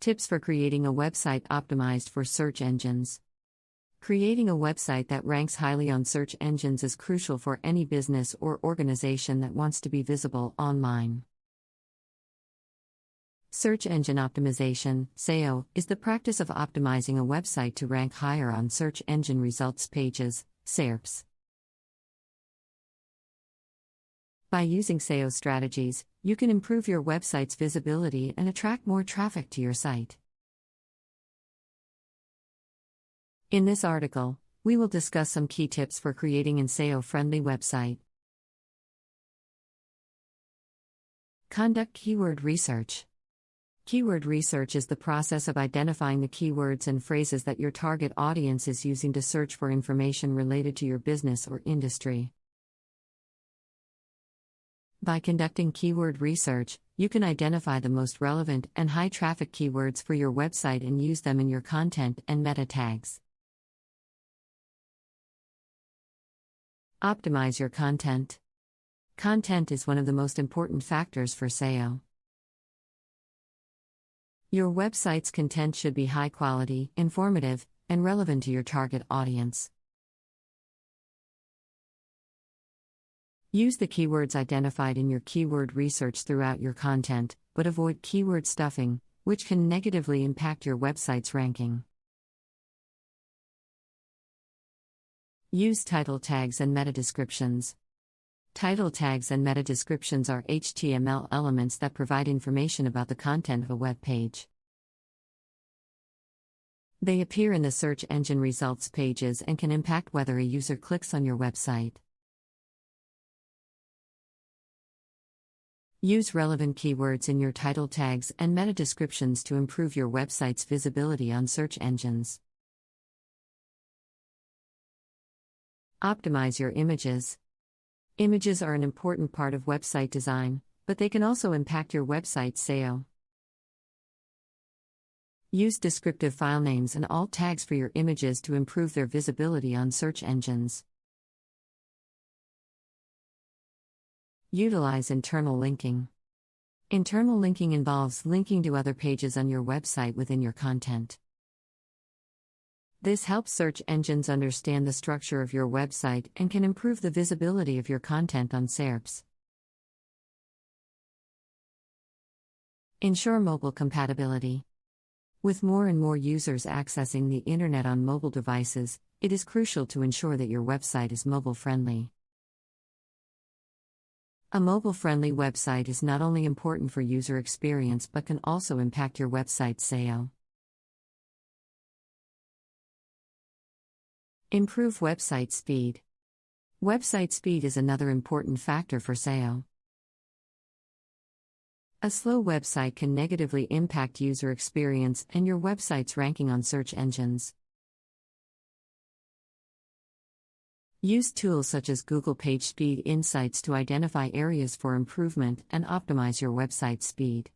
Tips for creating a website optimized for search engines. Creating a website that ranks highly on search engines is crucial for any business or organization that wants to be visible online. Search engine optimization, SEO, is the practice of optimizing a website to rank higher on search engine results pages, SERPs. By using SEO strategies, you can improve your website's visibility and attract more traffic to your site. In this article, we will discuss some key tips for creating an SEO-friendly website. Conduct keyword research. Keyword research is the process of identifying the keywords and phrases that your target audience is using to search for information related to your business or industry. By conducting keyword research, you can identify the most relevant and high-traffic keywords for your website and use them in your content and meta tags. Optimize your content. Content is one of the most important factors for SEO. Your website's content should be high quality, informative, and relevant to your target audience. Use the keywords identified in your keyword research throughout your content, but avoid keyword stuffing, which can negatively impact your website's ranking. Use title tags and meta descriptions. Title tags and meta descriptions are HTML elements that provide information about the content of a web page. They appear in the search engine results pages and can impact whether a user clicks on your website. Use relevant keywords in your title tags and meta descriptions to improve your website's visibility on search engines. Optimize your images. Images are an important part of website design, but they can also impact your website's SEO. Use descriptive file names and alt tags for your images to improve their visibility on search engines. Utilize internal linking. Internal linking involves linking to other pages on your website within your content. This helps search engines understand the structure of your website and can improve the visibility of your content on SERPs. Ensure mobile compatibility. With more and more users accessing the internet on mobile devices, it is crucial to ensure that your website is mobile-friendly. A mobile-friendly website is not only important for user experience but can also impact your website's SEO. Improve website speed. Website speed is another important factor for SEO. A slow website can negatively impact user experience and your website's ranking on search engines. Use tools such as Google PageSpeed Insights to identify areas for improvement and optimize your website speed.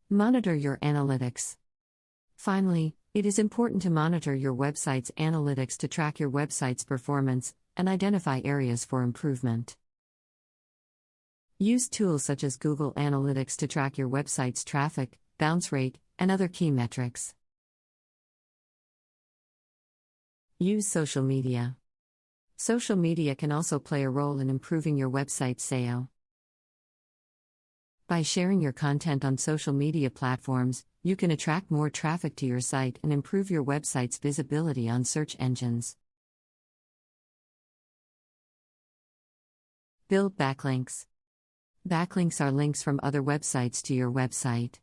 Monitor your analytics. Finally, it is important to monitor your website's analytics to track your website's performance and identify areas for improvement. Use tools such as Google Analytics to track your website's traffic, bounce rate, and other key metrics. Use social media. Social media can also play a role in improving your website's SEO. By sharing your content on social media platforms, you can attract more traffic to your site and improve your website's visibility on search engines. Build backlinks. Backlinks are links from other websites to your website.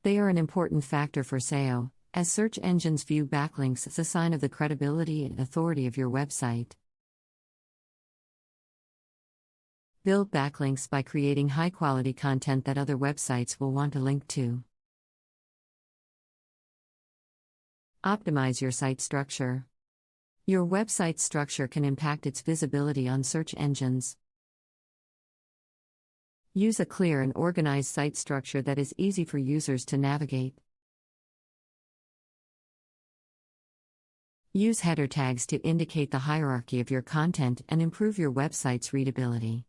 They are an important factor for SEO, as search engines view backlinks as a sign of the credibility and authority of your website. Build backlinks by creating high-quality content that other websites will want to link to. Optimize your site structure. Your website's structure can impact its visibility on search engines. Use a clear and organized site structure that is easy for users to navigate. Use header tags to indicate the hierarchy of your content and improve your website's readability.